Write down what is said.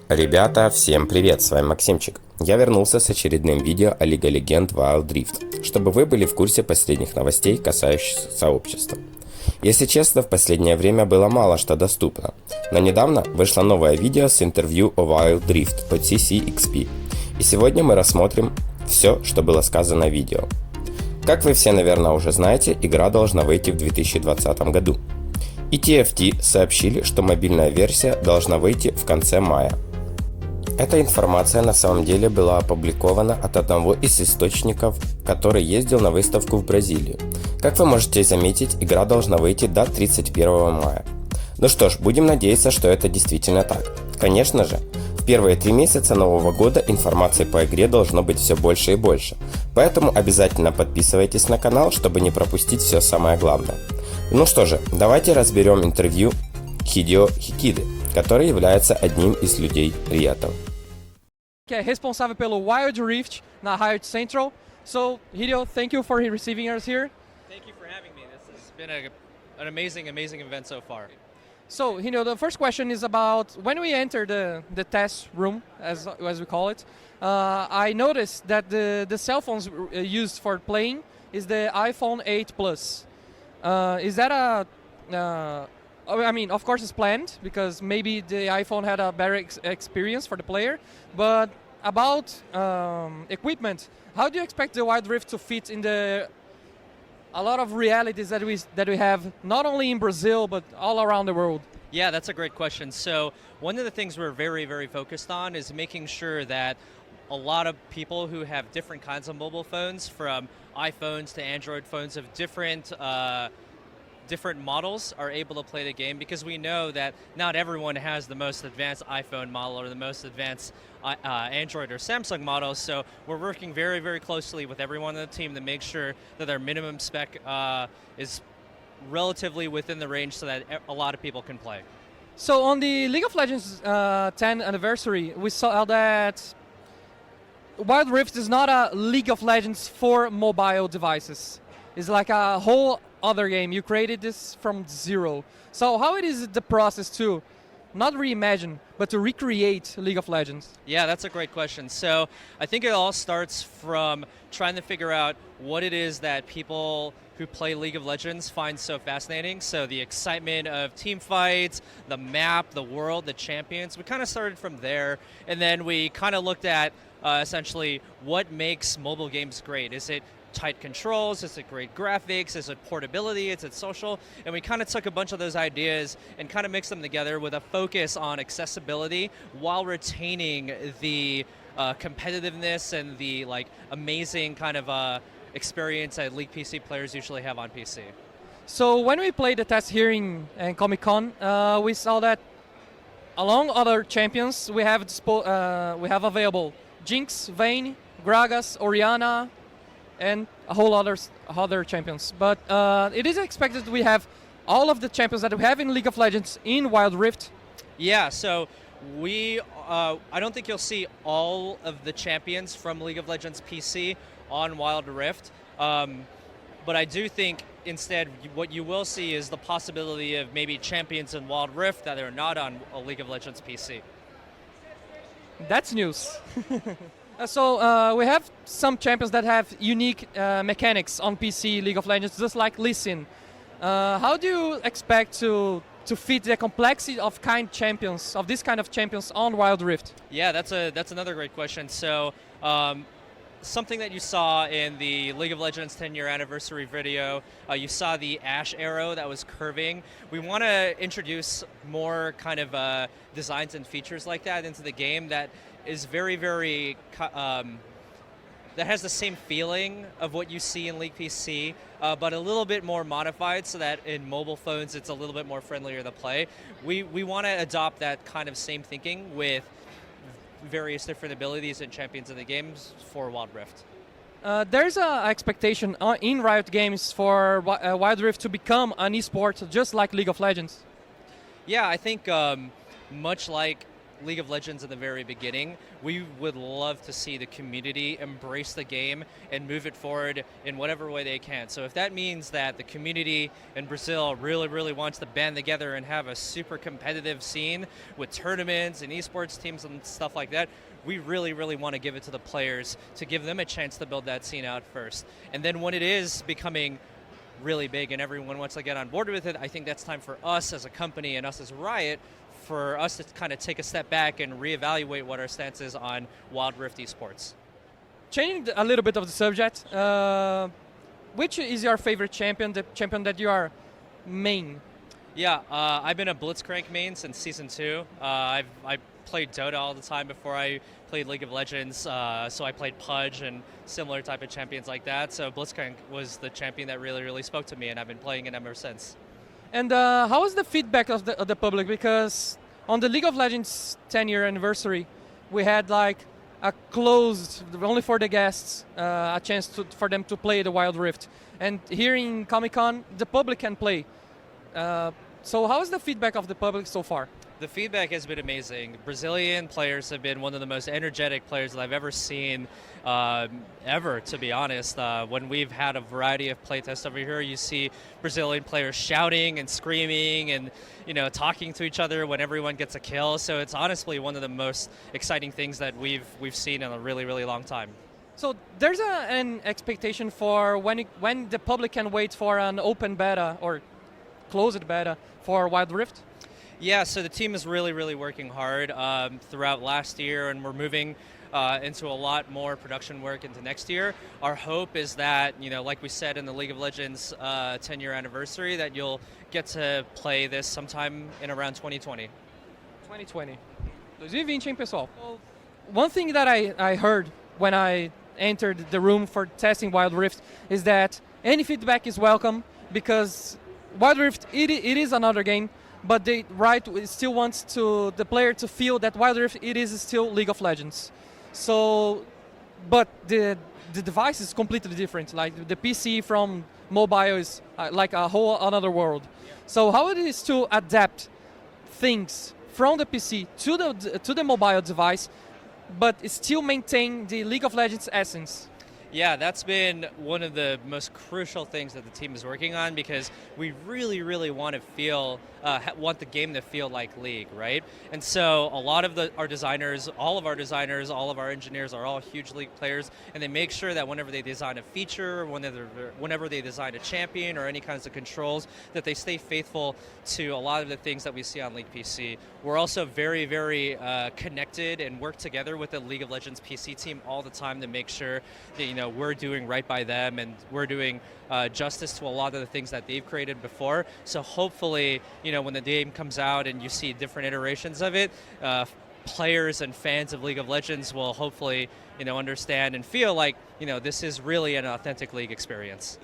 Ребята, всем привет, с вами Максимчик. Я вернулся с очередным видео о Legends Wild Rift, чтобы вы были в курсе последних новостей, касающихся сообщества. Если честно, в последнее время было мало что доступно, но недавно вышло новое видео с интервью о Wild Rift по CCXP, и сегодня мы рассмотрим все, что было сказано в видео. Как вы все, наверное, уже знаете, игра должна выйти в 2020 году. И TFT сообщили, что мобильная версия должна выйти в конце мая. Эта информация на самом деле была опубликована от одного из источников, который ездил на выставку в Бразилию. Как вы можете заметить, игра должна выйти до 31 мая. Ну что ж, будем надеяться, что это действительно так. Конечно же, в первые 3 месяца нового года информации по игре должно быть все больше и больше. Поэтому обязательно подписывайтесь на канал, чтобы не пропустить все самое главное. Ну что же, давайте разберем интервью Хидео Хикиды, который является одним из людей Riot. Que é responsável pelo Wild Rift na Riot Central. So, Hideo, thank you for receiving us here. Thank you for having me. This has been an amazing event so far. So, Hideo, the first question is about when we enter the test room, as we call it. I noticed that the cell phones used for playing is the iPhone 8 Plus. Is that I mean, of course it's planned, because maybe the iPhone had a better experience for the player, but about equipment, how do you expect the Wild Rift to fit in a lot of realities that we have, not only in Brazil, but all around the world? Yeah, that's a great question. So one of the things we're very, very focused on is making sure that a lot of people who have different kinds of mobile phones, from iPhones to Android phones of different models, are able to play the game, because we know that not everyone has the most advanced iPhone model or the most advanced Android or Samsung model. So we're working very, very closely with everyone on the team to make sure that their minimum spec is relatively within the range so that a lot of people can play. So on the League of Legends 10th anniversary, we saw that Wild Rift is not a League of Legends for mobile devices. It's like a whole other game. You created this from zero. So how it is the process to not reimagine, but to recreate League of Legends? Yeah, that's a great question. So I think it all starts from trying to figure out what it is that people who play League of Legends find so fascinating. So the excitement of team fights, the map, the world, the champions. We kind of started from there, and then we kind of looked at essentially what makes mobile games great. Is it tight controls? Is it great graphics? Is it portability? Is it social? And we kind of took a bunch of those ideas and kind of mixed them together with a focus on accessibility while retaining the competitiveness and the amazing kind of experience that League PC players usually have on PC. So when we played the test here in Comic-Con, we saw that along other champions we have available Jinx, Vayne, Gragas, Orianna, and a whole other champions. But it is expected we have all of the champions that we have in League of Legends in Wild Rift. Yeah, so I don't think you'll see all of the champions from League of Legends PC on Wild Rift, but I do think instead what you will see is the possibility of maybe champions in Wild Rift that are not on a League of Legends PC. That's news. So we have some champions that have unique mechanics on PC League of Legends, just like Lee Sin. How do you expect to fit the complexity of this kind of champions on Wild Rift? Yeah, that's another great question. So something that you saw in the League of Legends 10-year anniversary video, you saw the Ashe arrow that was curving. We want to introduce more kind of designs and features like that into the game that is very, very, that has the same feeling of what you see in League PC, but a little bit more modified so that in mobile phones it's a little bit more friendlier to play. We want to adopt that kind of same thinking with various different abilities and champions in the games for Wild Rift. There's an expectation in Riot Games for Wild Rift to become an esport just like League of Legends. Yeah, I think much like League of Legends in the very beginning, we would love to see the community embrace the game and move it forward in whatever way they can. So if that means that the community in Brazil really wants to band together and have a super competitive scene with tournaments and esports teams and stuff like that, we really want to give it to the players to give them a chance to build that scene out first. And then when it is becoming really big and everyone wants to get on board with it, I think that's time for us as a company and us as Riot for us to kind of take a step back and reevaluate what our stance is on Wild Rift esports. Changing a little bit of the subject, which is your favorite champion, the champion that you are main? Yeah, I've been a Blitzcrank main since Season 2. I played Dota all the time before I played League of Legends, so I played Pudge and similar type of champions like that. So Blitzcrank was the champion that really spoke to me, and I've been playing it ever since. And how was the feedback of the public? Because on the League of Legends 10-year anniversary, we had like a closed, only for the guests, a chance for them to play the Wild Rift. And here in Comic-Con, the public can play. So how is the feedback of the public so far? The feedback has been amazing. Brazilian players have been one of the most energetic players that I've ever seen, ever, to be honest. When we've had a variety of playtests over here, you see Brazilian players shouting and screaming and, you know, talking to each other when everyone gets a kill. So it's honestly one of the most exciting things that we've seen in a really long time. So there's an expectation for when the public can wait for an open beta or closed beta for Wild Rift? Yeah, so the team is really working hard throughout last year, and we're moving into a lot more production work into next year. Our hope is that, you know, like we said in the League of Legends 10-year anniversary, that you'll get to play this sometime in around 2020. 2020. 2020, hein, pessoal? Well, one thing that I heard when I entered the room for testing Wild Rift is that any feedback is welcome, because Wild Rift, it is another game, but Riot still wants the player to feel that Wild Rift, it is still League of Legends. So, but the device is completely different. Like the PC from mobile is like a whole another world. So how it is to adapt things from the PC to the mobile device, but still maintain the League of Legends essence? Yeah, that's been one of the most crucial things that the team is working on, because we really want to feel, want the game to feel like League, right? And so a lot of our designers, all of our engineers are all huge League players, and they make sure that whenever they design a feature, whenever they design a champion or any kinds of controls, that they stay faithful to a lot of the things that we see on League PC. We're also very connected and work together with the League of Legends PC team all the time to make sure that, you know, we're doing right by them and we're doing justice to a lot of the things that they've created before. So hopefully, you know, when the game comes out and you see different iterations of it, players and fans of League of Legends will hopefully, you know, understand and feel like, you know, this is really an authentic League experience.